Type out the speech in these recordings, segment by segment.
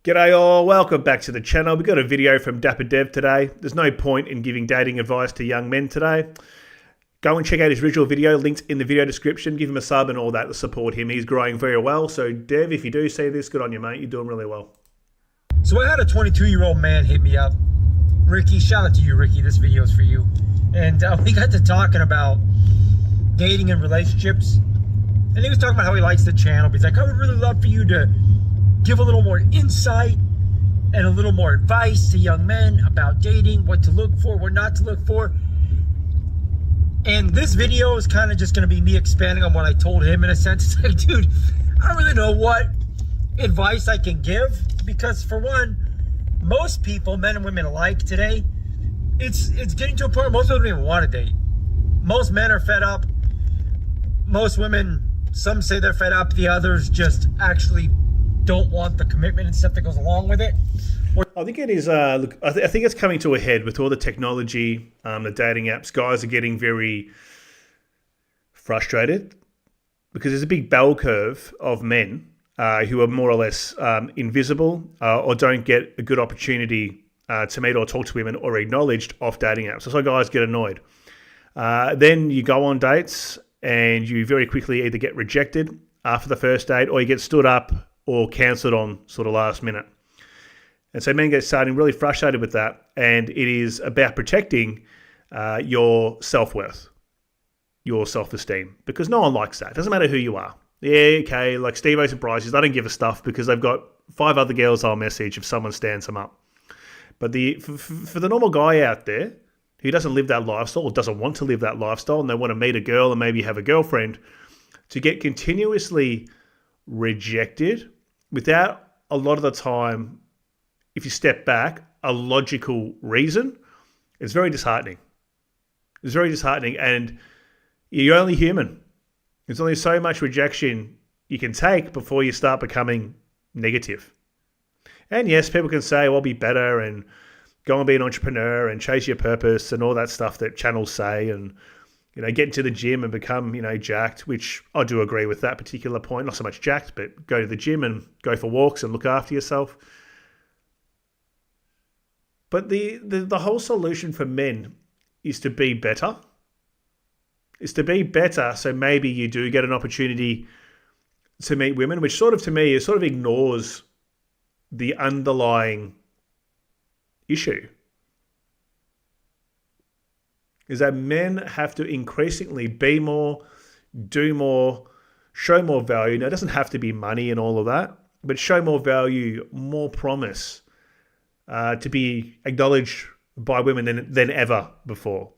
G'day all, welcome back to the channel. We've got a video from Dapper Dev today. There's no point in giving dating advice to young men today. Go and check out his original video, linked in the video description. Give him a sub and all that to support him. He's growing very well. So Dev, if you do see this, good on you, mate. You're doing really well. So I had a 22-year-old man hit me up. Ricky, shout out to you, Ricky. This video is for you. And we got to talking about dating and relationships. And he was talking about how he likes the channel. He's like, I would really love for you to give a little more insight and a little more advice to young men about dating, what to look for, what not to look for. And this video is kind of just going to be me expanding on what I told him in a sense. It's like, dude, I don't really know what advice I can give because, for one, most people, men and women alike today, it's getting to a point where most women don't even want to date. Most men are fed up. Most women, some say they're fed up. The others just actually don't want the commitment and stuff that goes along with it. I think it is. Look, I think it's coming to a head with all the technology, the dating apps. Guys are getting very frustrated because there's a big bell curve of men who are more or less invisible or don't get a good opportunity to meet or talk to women or acknowledged off dating apps. So guys get annoyed. Then you go on dates and you very quickly either get rejected after the first date or you get stood up or cancelled on sort of last minute. And so men get starting really frustrated with that. And it is about protecting your self-worth, your self-esteem, because no one likes that. It doesn't matter who you are. Yeah, okay, like Steve-O's and Bryce's, they don't give a stuff because they've got 5 other girls they'll message if someone stands them up. But for the normal guy out there who doesn't live that lifestyle or doesn't want to live that lifestyle and they want to meet a girl and maybe have a girlfriend, to get continuously rejected without a lot of the time, if you step back, a logical reason, it's very disheartening. It's very disheartening, and you're only human. There's only so much rejection you can take before you start becoming negative. And yes, people can say, well, be better and go and be an entrepreneur and chase your purpose and all that stuff that channels say, and get into the gym and become, jacked, which I do agree with that particular point. Not so much jacked, but go to the gym and go for walks and look after yourself. But the whole solution for men is to be better. Is to be better so maybe you do get an opportunity to meet women, which sort of, to me, sort of ignores the underlying issue. Is that men have to increasingly be more, do more, show more value. Now, it doesn't have to be money and all of that, but show more value, more promise to be acknowledged by women than ever before.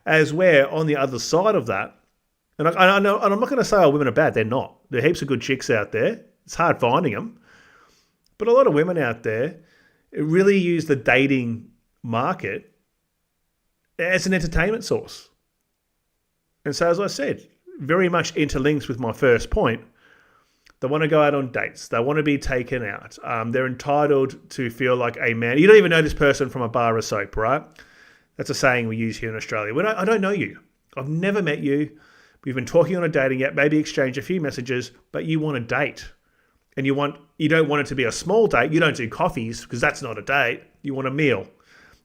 As we're on the other side of that, and I know, and I'm not going to say all women are bad. They're not. There are heaps of good chicks out there. It's hard finding them. But a lot of women out there really use the dating market as an entertainment source. And so, as I said, very much interlinked with my first point, they want to go out on dates. They want to be taken out. They're entitled to feel like a man. You don't even know this person from a bar of soap, right? That's a saying we use here in Australia. I don't know you. I've never met you. We've been talking on a dating app, maybe exchange a few messages, but you want a date. And you don't want it to be a small date. You don't do coffees because that's not a date. You want a meal.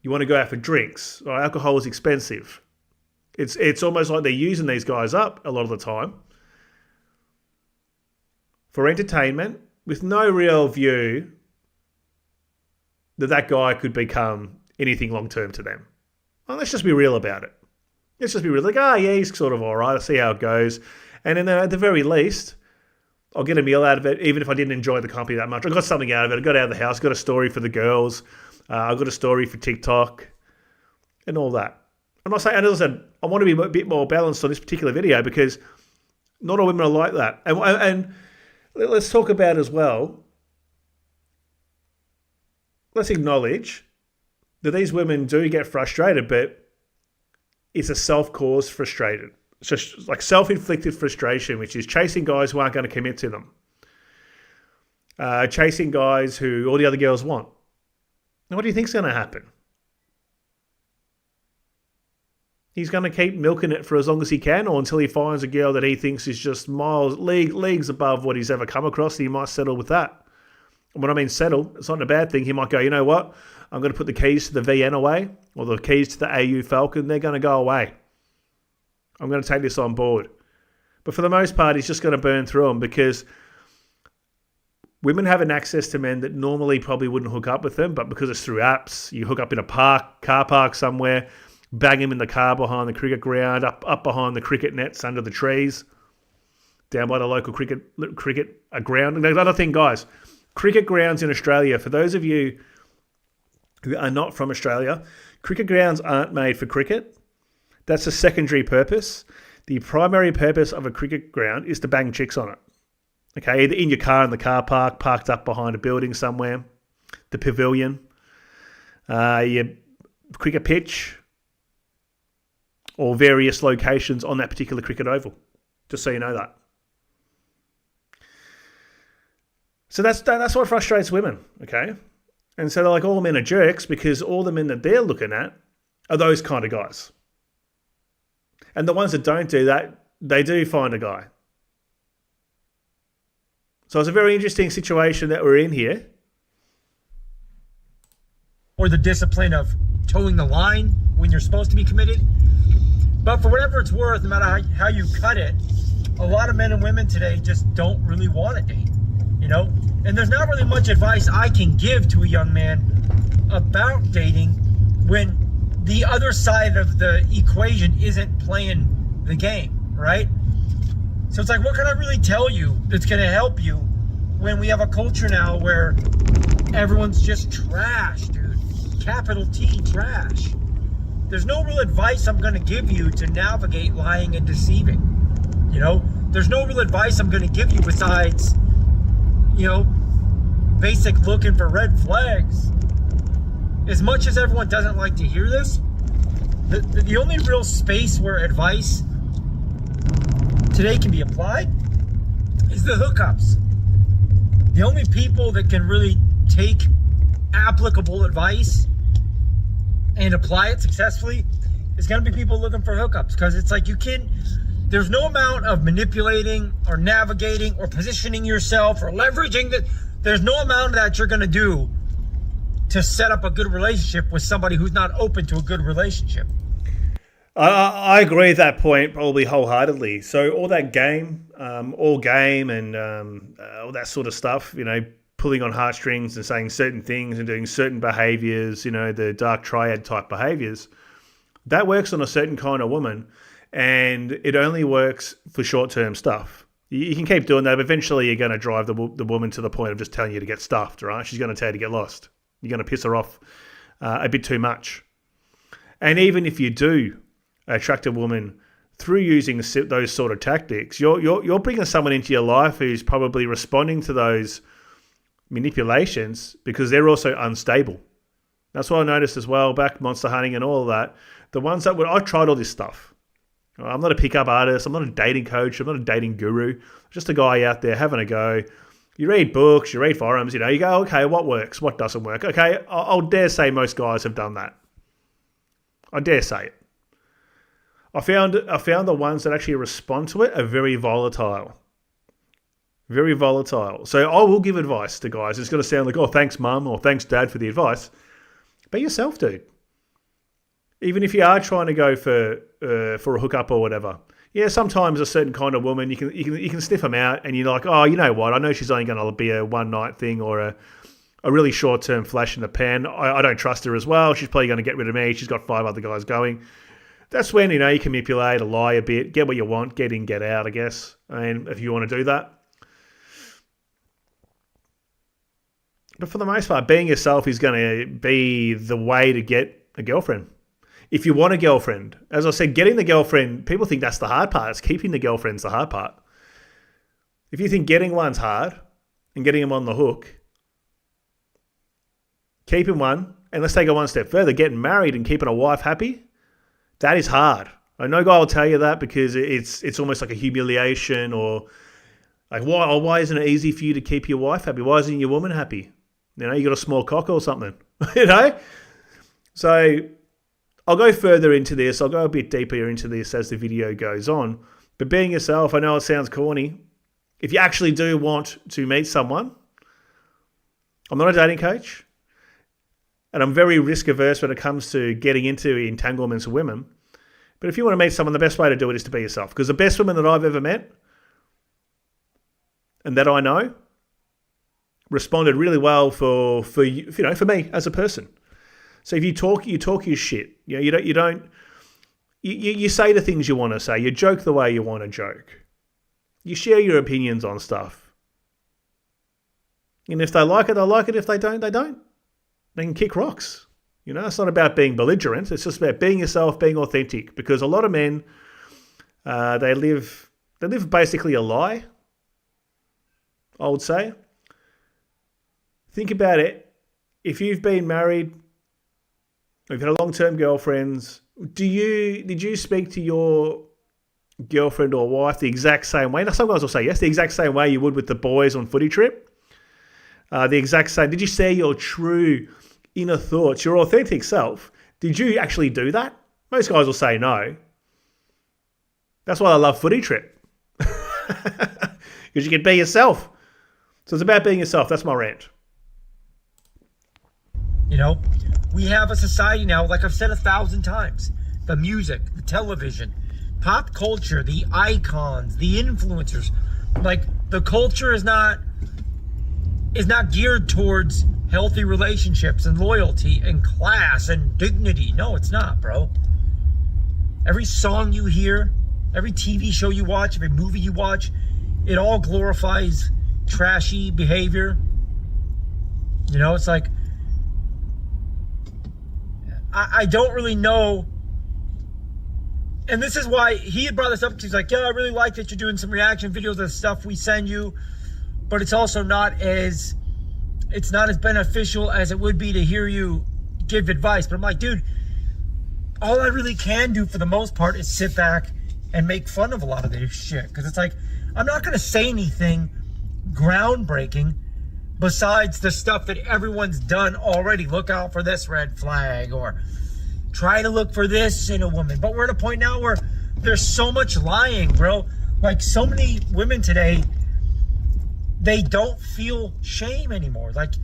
You want to go out for drinks. Or alcohol is expensive. It's almost like they're using these guys up a lot of the time for entertainment with no real view that guy could become anything long-term to them. Well, let's just be real about it. Let's just be real. Like, yeah, he's sort of all right. I'll see how it goes. And then at the very least, I'll get a meal out of it, even if I didn't enjoy the company that much. I got something out of it. I got out of the house, got a story for the girls. I got a story for TikTok and all that. I'm not saying, and as I said, I want to be a bit more balanced on this particular video because not all women are like that. And let's talk about as well, let's acknowledge that these women do get frustrated, but it's a self-caused frustration. It's just like self-inflicted frustration, which is chasing guys who aren't going to commit to them. Chasing guys who all the other girls want. Now, what do you think's going to happen? He's going to keep milking it for as long as he can, or until he finds a girl that he thinks is just leagues above what he's ever come across, and he might settle with that. And when I mean settle, it's not a bad thing. He might go, you know what? I'm going to put the keys to the VN away, or the keys to the AU Falcon. They're going to go away. I'm going to take this on board. But for the most part, he's just going to burn through them because women have an access to men that normally probably wouldn't hook up with them, but because it's through apps, you hook up in a car park somewhere, bang him in the car behind the cricket ground, up behind the cricket nets under the trees, down by the local cricket ground. And another thing, guys, cricket grounds in Australia, for those of you who are not from Australia, cricket grounds aren't made for cricket. That's a secondary purpose. The primary purpose of a cricket ground is to bang chicks on it. Okay, either in your car in the car park, parked up behind a building somewhere, the pavilion, your cricket pitch, or various locations on that particular cricket oval, just so you know that. So that's what frustrates women, okay? And so they're like, all men are jerks because all the men that they're looking at are those kind of guys. And the ones that don't do that, they do find a guy. So it's a very interesting situation that we're in here. Or the discipline of towing the line when you're supposed to be committed. But for whatever it's worth, no matter how you cut it, a lot of men and women today just don't really want to date, you know? And there's not really much advice I can give to a young man about dating when the other side of the equation isn't playing the game, right? So it's like, what can I really tell you that's going to help you when we have a culture now where everyone's just trash, dude? Capital T, trash. There's no real advice I'm going to give you to navigate lying and deceiving. You know, there's no real advice I'm going to give you besides, you know, basic looking for red flags. As much as everyone doesn't like to hear this, the only real space where advice today can be applied is the hookups. The only people that can really take applicable advice and apply it successfully is going to be people looking for hookups, because it's like there's no amount of manipulating or navigating or positioning yourself or leveraging that. There's no amount of that you're going to do to set up a good relationship with somebody who's not open to a good relationship. I agree with that point probably wholeheartedly. So all that game, and all that sort of stuff, you know, pulling on heartstrings and saying certain things and doing certain behaviors, you know, the dark triad type behaviors, that works on a certain kind of woman, and it only works for short-term stuff. You can keep doing that, but eventually you're going to drive the woman to the point of just telling you to get stuffed, right? She's going to tell you to get lost. You're going to piss her off a bit too much. And even if you do attract a woman through using those sort of tactics, you're bringing someone into your life who's probably responding to those manipulations because they're also unstable. That's what I noticed as well, back monster hunting and all of that. The ones that I've tried all this stuff. I'm not a pickup artist. I'm not a dating coach. I'm not a dating guru. I'm just a guy out there having a go. You read books, you read forums, you know, you go, okay, what works? What doesn't work? Okay, I'll dare say most guys have done that. I dare say it. I found the ones that actually respond to it are very volatile. Very volatile. So I will give advice to guys. It's going to sound like, oh, thanks, mum, or thanks, dad, for the advice. Be yourself, dude. Even if you are trying to go for a hookup or whatever, yeah, sometimes a certain kind of woman you can sniff them out, and you're like, oh, you know what? I know she's only going to be a one night thing or a really short term flash in the pan. I don't trust her as well. She's probably going to get rid of me. She's got 5 other guys going. That's when, you know, you can manipulate, lie a bit, get what you want, get in, get out, I guess. I mean, if you want to do that. But for the most part, being yourself is going to be the way to get a girlfriend. If you want a girlfriend, as I said, getting the girlfriend, people think that's the hard part. It's keeping the girlfriend's the hard part. If you think getting one's hard and getting them on the hook, keeping one, and let's take it one step further, getting married and keeping a wife happy, that is hard. No guy will tell you that because it's almost like a humiliation, or like, why isn't it easy for you to keep your wife happy? Why isn't your woman happy? You know, you got a small cock or something, you know? So I'll go further into this. I'll go a bit deeper into this as the video goes on. But being yourself, I know it sounds corny. If you actually do want to meet someone, I'm not a dating coach, and I'm very risk averse when it comes to getting into entanglements with women. But if you want to meet someone, the best way to do it is to be yourself. Because the best women that I've ever met and that I know responded really well for me as a person. So if you talk your shit. You say the things you want to say. You joke the way you want to joke. You share your opinions on stuff. And if they like it, they like it. If they don't, they don't. They can kick rocks. It's not about being belligerent. It's just about being yourself, being authentic. Because a lot of men, they live basically a lie, I would say. Think about it. If you've been married, or you've had long-term girlfriends, did you speak to your girlfriend or wife the exact same way? Now, some guys will say yes, the exact same way you would with the boys on footy trip. The exact same. Did you share your true inner thoughts, your authentic self? Did you actually do that? Most guys will say no. That's why I love footy trip. Because you can be yourself. So it's about being yourself. That's my rant. We have a society now, like I've said 1,000 times, the music, the television, pop culture, the icons, the influencers, like the culture is not geared towards healthy relationships and loyalty and class and dignity. No, it's not, bro. Every song you hear, every TV show you watch, every movie you watch, it all glorifies trashy behavior. It's like, I don't really know. And this is why he had brought this up. He's like, yeah, I really like that you're doing some reaction videos of the stuff we send you, but it's also not as beneficial as it would be to hear you give advice. But I'm like, dude, all I really can do for the most part is sit back and make fun of a lot of this shit. Because it's like, I'm not going to say anything groundbreaking besides the stuff that everyone's done already. Look out for this red flag, or try to look for this in a woman. But we're at a point now where there's so much lying, bro. Like, so many women today, they don't feel shame anymore. Like,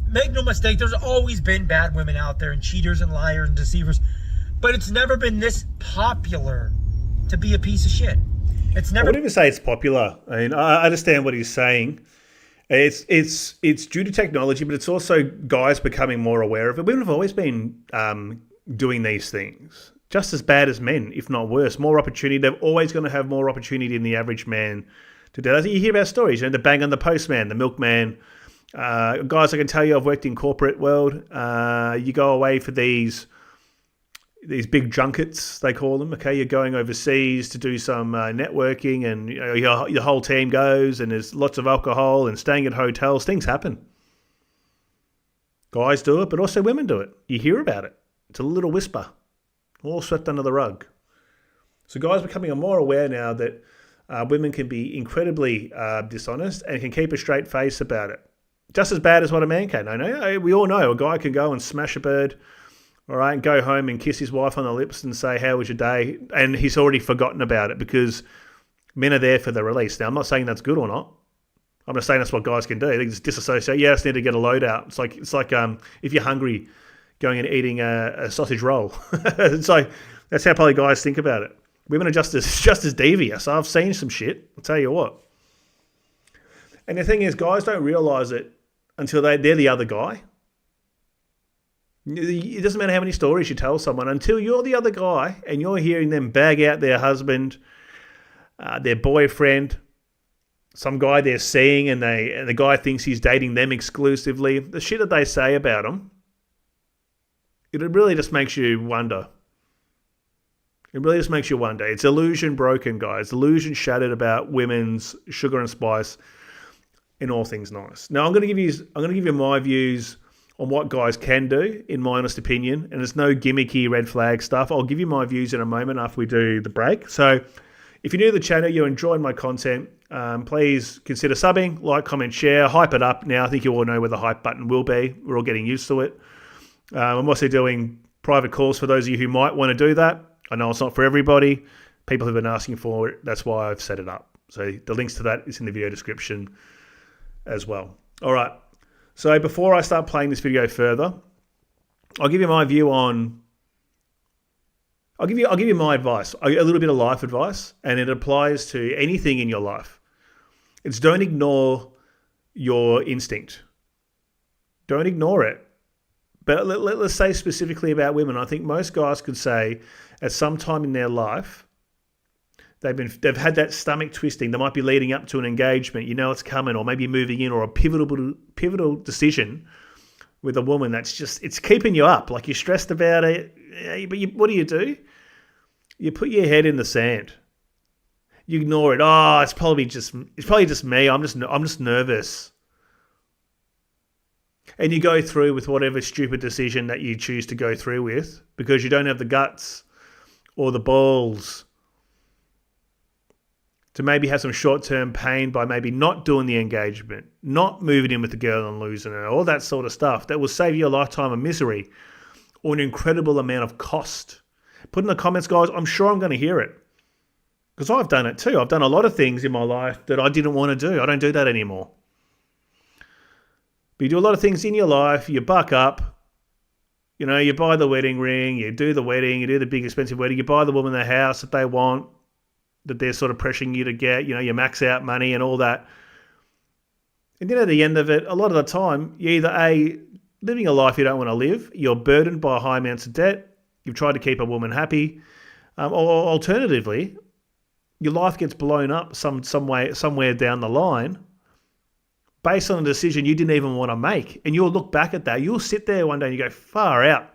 make no mistake, there's always been bad women out there and cheaters and liars and deceivers, but it's never been this popular to be a piece of shit. It's never. I wouldn't even say it's popular. I mean, I understand what he's saying. It's due to technology, but it's also guys becoming more aware of it. Women have always been doing these things, just as bad as men, if not worse. More opportunity. They're always going to have more opportunity than the average man to do that. You hear about stories, the bang on the postman, the milkman. Guys, I can tell you, I've worked in corporate world. You go away for these big junkets, they call them. Okay, you're going overseas to do some networking, and your whole team goes, and there's lots of alcohol and staying at hotels. Things happen. Guys do it, but also women do it. You hear about it. It's a little whisper, all swept under the rug. So guys are becoming more aware now that women can be incredibly dishonest and can keep a straight face about it. Just as bad as what a man can. I know. We all know a guy can go and smash a bird, all right, and go home and kiss his wife on the lips and say, how was your day? And he's already forgotten about it because men are there for the release. Now, I'm not saying that's good or not. I'm just saying that's what guys can do. They just disassociate. Yeah, I just need to get a load out. It's like if you're hungry, going and eating a sausage roll. It's like, that's how probably guys think about it. Women are just as devious. I've seen some shit. I'll tell you what. And the thing is, guys don't realise it until they're the other guy. It doesn't matter how many stories you tell someone, until you're the other guy and you're hearing them bag out their husband, their boyfriend, some guy they're seeing, and the guy thinks he's dating them exclusively. The shit that they say about them, it really just makes you wonder. It really just makes you wonder. It's illusion broken, guys. Illusion shattered about women's sugar and spice in all things nice. Now I'm going to give you my views on what guys can do, in my honest opinion, and it's no gimmicky red flag stuff. I'll give you my views in a moment after we do the break. So if you're new to the channel, you're enjoying my content, please consider subbing, like, comment, share, hype it up. Now I think you all know where the hype button will be. We're all getting used to it. I'm also doing private calls for those of you who might want to do that. I know it's not for everybody. People have been asking for it. That's why I've set it up. So the links to that is in the video description as well. All right. So before I start playing this video further, I'll give you my view on. I'll give you my advice, a little bit of life advice, and it applies to anything in your life. It's don't ignore your instinct. Don't ignore it. But let's say specifically about women. I think most guys could say at some time in their life they've had that stomach twisting. They might be leading up to an engagement. You know it's coming, or maybe moving in, or a pivotal decision with a woman that's just it's keeping you up. Like you're stressed about it. But what do? You put your head in the sand. You ignore it. Oh, it's probably just me. I'm just nervous. And you go through with whatever stupid decision that you choose to go through with because you don't have the guts or the balls to maybe have some short-term pain by maybe not doing the engagement, not moving in with the girl and losing her, all that sort of stuff that will save you a lifetime of misery or an incredible amount of cost. Put in the comments, guys. I'm sure I'm going to hear it because I've done it too. I've done a lot of things in my life that I didn't want to do. I don't do that anymore. But you do a lot of things in your life. You buck up. You know, you buy the wedding ring. You do the wedding. You do the big expensive wedding. You buy the woman the house that they want, that they're sort of pressuring you to get. You know, you max out money and all that. And then at the end of it, a lot of the time, you're either living a life you don't want to live. You're burdened by high amounts of debt. You've tried to keep a woman happy. Or alternatively, your life gets blown up somewhere down the line based on a decision you didn't even want to make. And you'll look back at that. You'll sit there one day and you go, far out.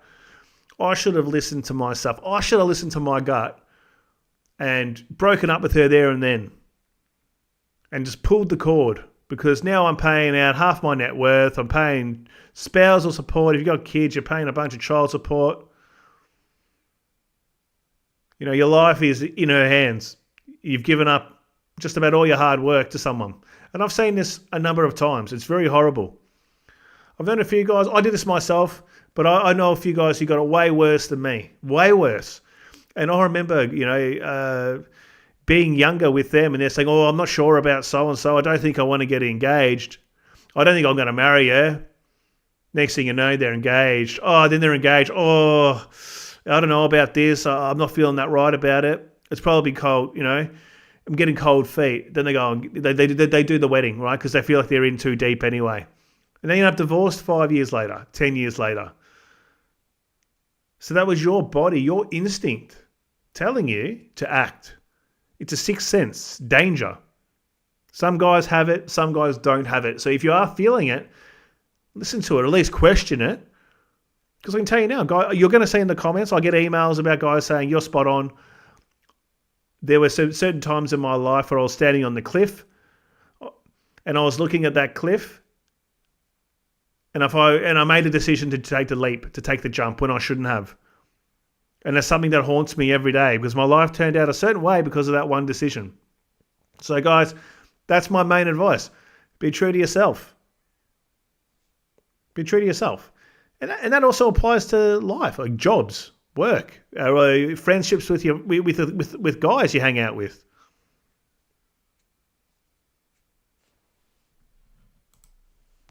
I should have listened to myself. I should have listened to my gut and broken up with her there and then and just pulled the cord because now I'm paying out half my net worth. I'm paying spousal support. If you've got kids, you're paying a bunch of child support. You know, your life is in her hands. You've given up just about all your hard work to someone. And I've seen this a number of times. It's very horrible. I've known a few guys. I did this myself, but I know a few guys who got it way worse than me. Way worse. And I remember, being younger with them and they're saying, oh, I'm not sure about so-and-so. I don't think I want to get engaged. I don't think I'm going to marry her. Next thing you know, they're engaged. Oh, then they're engaged. Oh, I don't know about this. I'm not feeling that right about it. It's probably cold, I'm getting cold feet. Then they go, they do the wedding, right? Because they feel like they're in too deep anyway. And then you end up divorced 5 years later, 10 years later. So that was your body, your instinct telling you to act. It's a sixth sense, danger. Some guys have it, some guys don't have it. So if you are feeling it, listen to it, at least question it. Because I can tell you now, guy, you're going to see in the comments, I get emails about guys saying, you're spot on. There were certain times in my life where I was standing on the cliff and I was looking at that cliff and I made a decision to take the leap, to take the jump when I shouldn't have. And that's something that haunts me every day because my life turned out a certain way because of that one decision. So guys, that's my main advice. Be true to yourself. Be true to yourself. And that also applies to life, like jobs, work, friendships with guys you hang out with.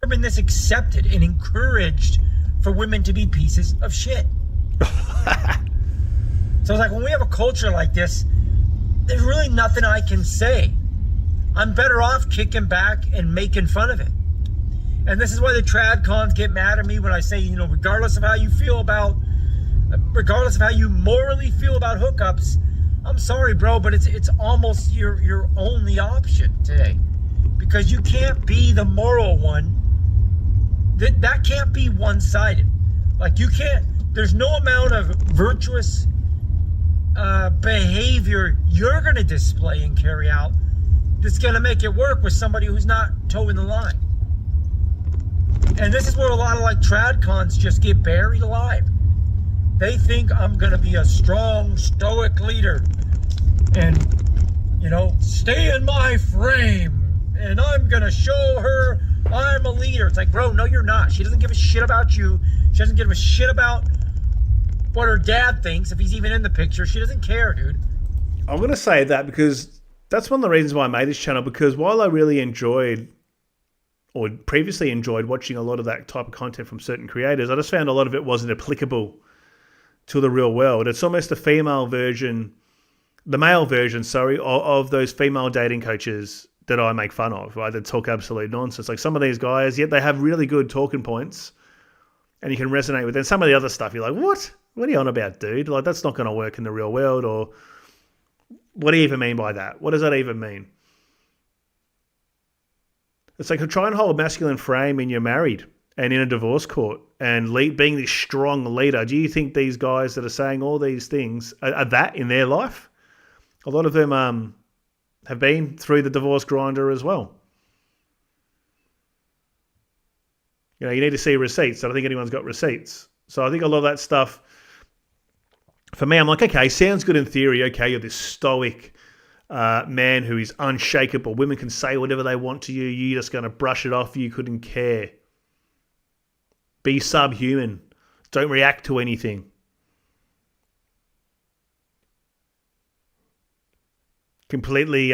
Been this accepted and encouraged for women to be pieces of shit. So it's like when we have a culture like this, there's really nothing I can say. I'm better off kicking back and making fun of it. And this is why the trad cons get mad at me when I say, regardless of how you morally feel about hookups, I'm sorry, bro, but it's almost your only option today. Because you can't be the moral one. That can't be one-sided. Like there's no amount of virtuous behavior you're going to display and carry out that's going to make it work with somebody who's not towing the line. And this is where a lot of trad cons just get buried alive. They think I'm going to be a strong, stoic leader and, stay in my frame and I'm going to show her I'm a leader. It's like, bro, no, you're not. She doesn't give a shit about you. She doesn't give a shit about what her dad thinks, if he's even in the picture. She doesn't care, dude. I'm going to say that because that's one of the reasons why I made this channel, because while I really enjoyed or previously enjoyed watching a lot of that type of content from certain creators, I just found a lot of it wasn't applicable to the real world. It's almost the male version, of those female dating coaches that I make fun of, right? That talk absolute nonsense. Like some of these guys, yet they have really good talking points and you can resonate with them. Some of the other stuff, you're like, what? What are you on about, dude? Like, that's not going to work in the real world. Or what do you even mean by that? What does that even mean? It's like try and hold a masculine frame when you're married and in a divorce court and being this strong leader. Do you think these guys that are saying all these things are that in their life? A lot of them have been through the divorce grinder as well. You know, you need to see receipts. I don't think anyone's got receipts. So I think a lot of that stuff, for me, I'm like, okay, sounds good in theory. Okay, you're this stoic man who is unshakable. Women can say whatever they want to you. You're just going to brush it off. You couldn't care. Be subhuman. Don't react to anything. Completely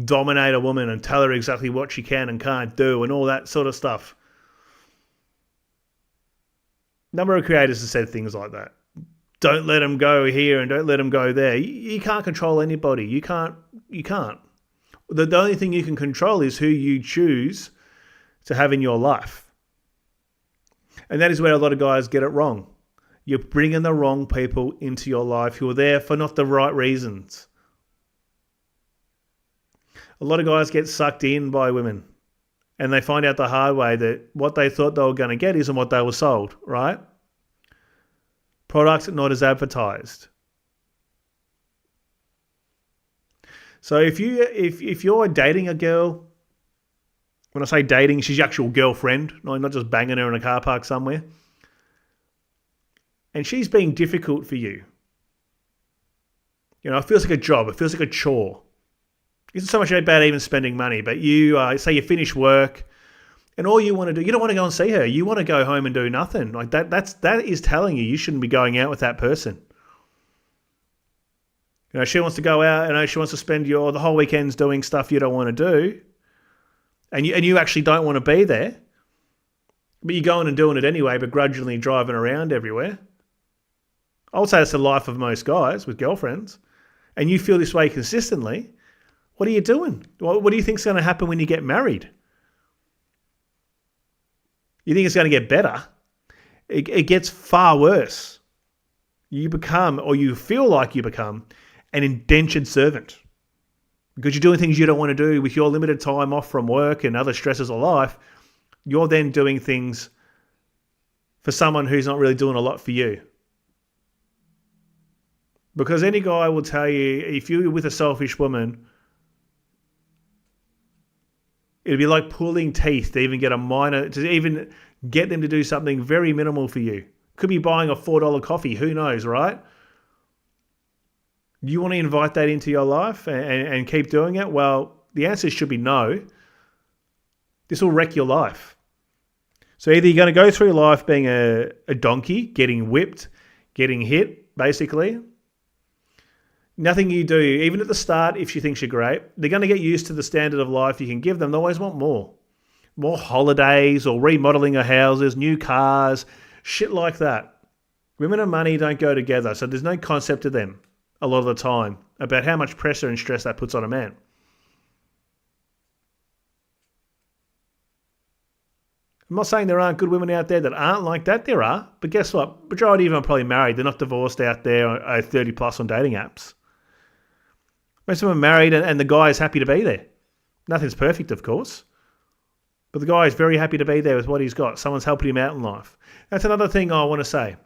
dominate a woman and tell her exactly what she can and can't do and all that sort of stuff. Number of creators have said things like that. Don't let them go here and don't let them go there. You can't control anybody. You can't. The only thing you can control is who you choose to have in your life. And that is where a lot of guys get it wrong. You're bringing the wrong people into your life who are there for not the right reasons. A lot of guys get sucked in by women and they find out the hard way that what they thought they were going to get isn't what they were sold, right? Products not as advertised. So if you're dating a girl, when I say dating, she's your actual girlfriend, not just banging her in a car park somewhere, and she's being difficult for you. You know, it feels like a job. It feels like a chore. It isn't so much about even spending money, but you say you finish work and all you want to do, you don't want to go and see her. You want to go home and do nothing. Like that is telling you shouldn't be going out with that person. You know, she wants to go out and she wants to spend the whole weekends doing stuff you don't want to do. And you actually don't want to be there. But you're going and doing it anyway, begrudgingly driving around everywhere. I would say that's the life of most guys with girlfriends. And you feel this way consistently. What are you doing? What do you think is going to happen when you get married? You think it's going to get better? It gets far worse. You become, or you feel like you become, an indentured servant. Because you're doing things you don't want to do with your limited time off from work and other stresses of life. You're then doing things for someone who's not really doing a lot for you. Because any guy will tell you, if you're with a selfish woman, it'd be like pulling teeth to even get them to do something very minimal for you. Could be buying a $4 coffee. Who knows, right? Do you want to invite that into your life and keep doing it? Well, the answer should be no. This will wreck your life. So either you're going to go through life being a donkey, getting whipped, getting hit, basically. Nothing you do, even at the start, if she thinks you're great, they're going to get used to the standard of life you can give them. They always want more. More holidays or remodeling of houses, new cars, shit like that. Women and money don't go together, so there's no concept to them a lot of the time about how much pressure and stress that puts on a man. I'm not saying there aren't good women out there that aren't like that. There are. But guess what? Majority of them are probably married. They're not divorced out there 30 plus on dating apps. Most of them are married and the guy is happy to be there. Nothing's perfect, of course. But the guy is very happy to be there with what he's got. Someone's helping him out in life. That's another thing I want to say.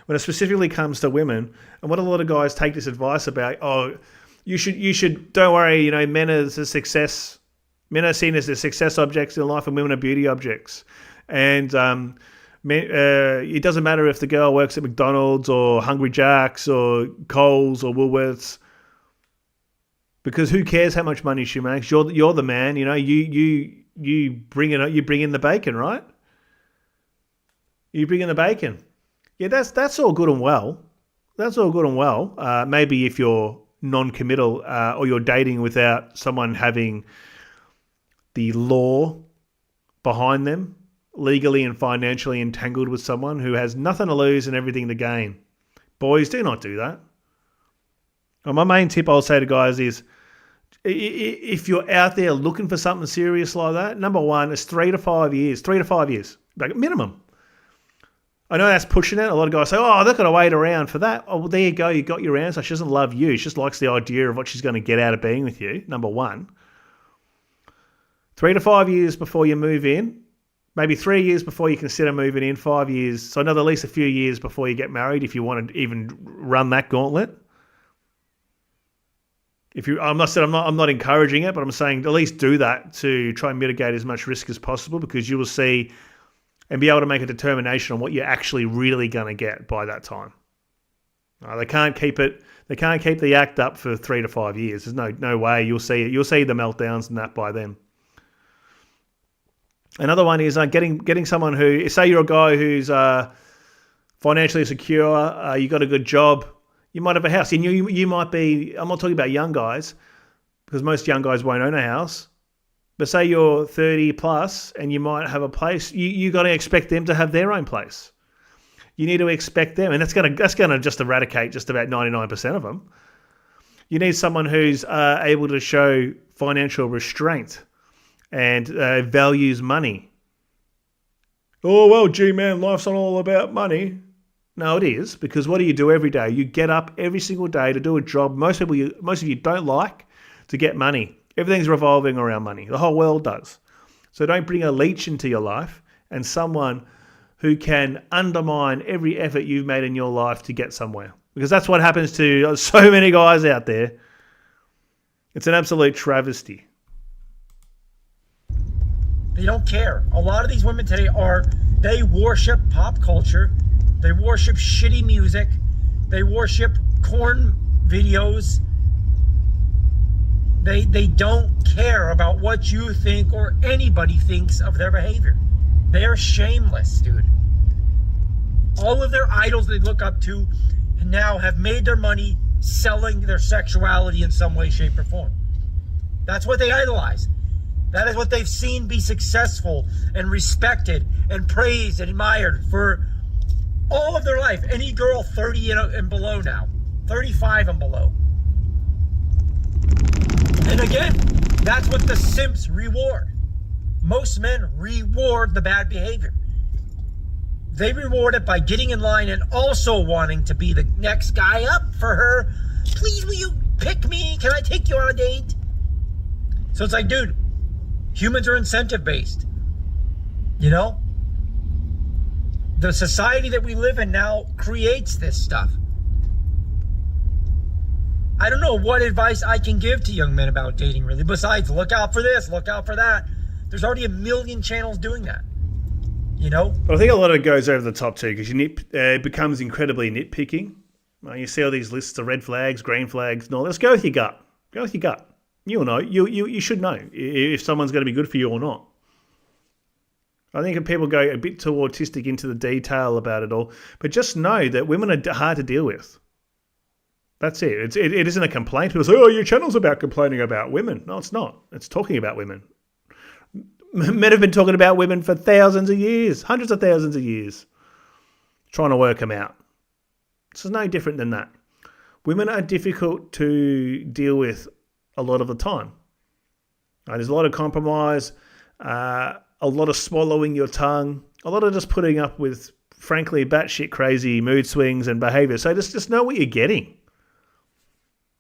When it specifically comes to women, and what a lot of guys take this advice about, you should, don't worry, men are the success. Men are seen as the success objects in life and women are beauty objects. And it doesn't matter if the girl works at McDonald's or Hungry Jack's or Coles or Woolworths. Because who cares how much money she makes? You're the man, you bring in the bacon, right? You bring in the bacon. Yeah, that's all good and well. That's all good and well. Maybe if you're non-committal or you're dating without someone having the law behind them, legally and financially entangled with someone who has nothing to lose and everything to gain. Boys, do not do that. Well, my main tip I'll say to guys is, if you're out there looking for something serious like that, number one is 3 to 5 years. 3 to 5 years, like minimum. I know that's pushing it. A lot of guys say, oh, they've got to wait around for that. Oh, well, there you go. You got your answer. She doesn't love you. She just likes the idea of what she's going to get out of being with you, number one. 3 to 5 years before you move in. Maybe 3 years before you consider moving in, 5 years. So another at least a few years before you get married if you want to even run that gauntlet. I'm not encouraging it, but I'm saying at least do that to try and mitigate as much risk as possible, because you will see and be able to make a determination on what you're actually really going to get by that time. They can't keep it. They can't keep the act up for 3 to 5 years. There's no way. You'll see it. You'll see the meltdowns and that by then. Another one is getting someone who, say you're a guy who's financially secure, you got a good job, you might have a house, and you might be. I'm not talking about young guys, because most young guys won't own a house. But say you're 30 plus and you might have a place, you got to expect them to have their own place. You need to expect them, and that's gonna just eradicate just about 99% of them. You need someone who's able to show financial restraint and values money. Oh, well, gee, man, life's not all about money. No, it is, because what do you do every day? You get up every single day to do a job most of you don't like, to get money. Everything's revolving around money. The whole world does. So don't bring a leech into your life and someone who can undermine every effort you've made in your life to get somewhere. Because that's what happens to so many guys out there. It's an absolute travesty. They don't care. A lot of these women today they worship pop culture. They worship shitty music. They worship corn videos. They don't care about what you think or anybody thinks of their behavior. They're shameless, dude. All of their idols they look up to now have made their money selling their sexuality in some way, shape, or form. That's what they idolize. That is what they've seen be successful and respected and praised and admired for all of their life. Any girl 30 and below now. 35 and below. And again, that's what the simps reward. Most men reward the bad behavior. They reward it by getting in line and also wanting to be the next guy up for her. Please, will you pick me? Can I take you on a date? So it's like, dude, humans are incentive-based. You know? The society that we live in now creates this stuff. I don't know what advice I can give to young men about dating, really, besides look out for this, look out for that. There's already a million channels doing that. You know? But I think a lot of it goes over the top too, because it becomes incredibly nitpicking. You see all these lists of red flags, green flags, and all. Let's go with your gut. Go with your gut. You'll know. You should know if someone's going to be good for you or not. I think if people go a bit too autistic into the detail about it all, but just know that women are hard to deal with. That's it. It isn't a complaint. People say, oh, your channel's about complaining about women. No, it's not. It's talking about women. Men have been talking about women for thousands of years, hundreds of thousands of years, trying to work them out. This is no different than that. Women are difficult to deal with a lot of the time. There's a lot of compromise, a lot of swallowing your tongue, a lot of just putting up with, frankly, batshit crazy mood swings and behavior. So just know what you're getting.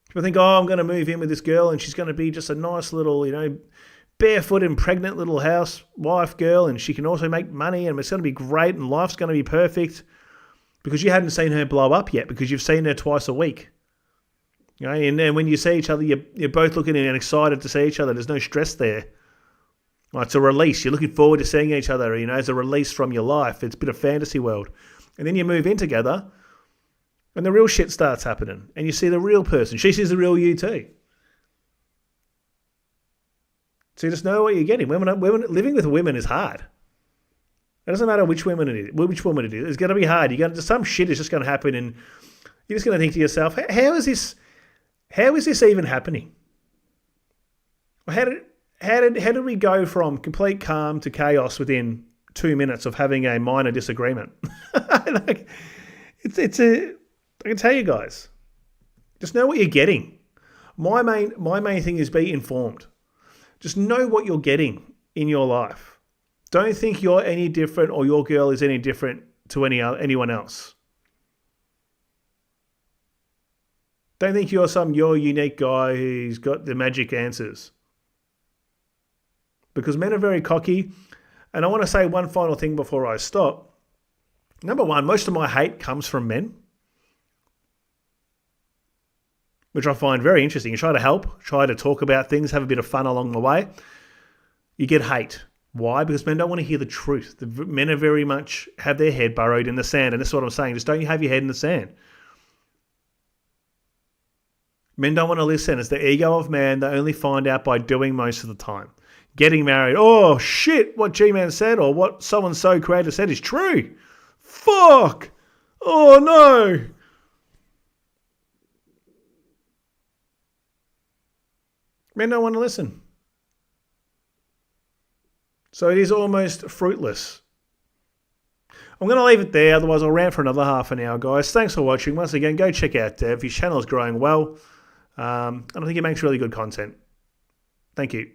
People think, oh, I'm going to move in with this girl and she's going to be just a nice little, barefoot and pregnant little housewife girl, and she can also make money and it's going to be great and life's going to be perfect, because you hadn't seen her blow up yet, because you've seen her twice a week. And then when you see each other, you're both looking and excited to see each other. There's no stress there. It's a release. You're looking forward to seeing each other, as a release from your life. It's a bit of fantasy world. And then you move in together and the real shit starts happening. And you see the real person. She sees the real you too. So you just know what you're getting. Living with women is hard. It doesn't matter which woman it is. It's going to be hard. Some shit is just going to happen, and you're just going to think to yourself, how is this even happening? how did we go from complete calm to chaos within 2 minutes of having a minor disagreement? Like, I can tell you guys, just know what you're getting. My main thing is be informed. Just know what you're getting in your life. Don't think you're any different or your girl is any different to anyone else. Don't think you're unique guy who's got the magic answers. Because men are very cocky. And I want to say one final thing before I stop. Number one, most of my hate comes from men, which I find very interesting. You try to help, try to talk about things, have a bit of fun along the way. You get hate. Why? Because men don't want to hear the truth. The men are very much have their head burrowed in the sand. And that's what I'm saying. Just don't you have your head in the sand. Men don't want to listen. It's the ego of man. They only find out by doing most of the time. Getting married. Oh, shit. What G-Man said or what so-and-so creator said is true. Fuck. Oh, no. Men don't want to listen. So it is almost fruitless. I'm going to leave it there. Otherwise, I'll rant for another half an hour, guys. Thanks for watching. Once again, go check out Dev. His channel is growing well. And I think he makes really good content. Thank you.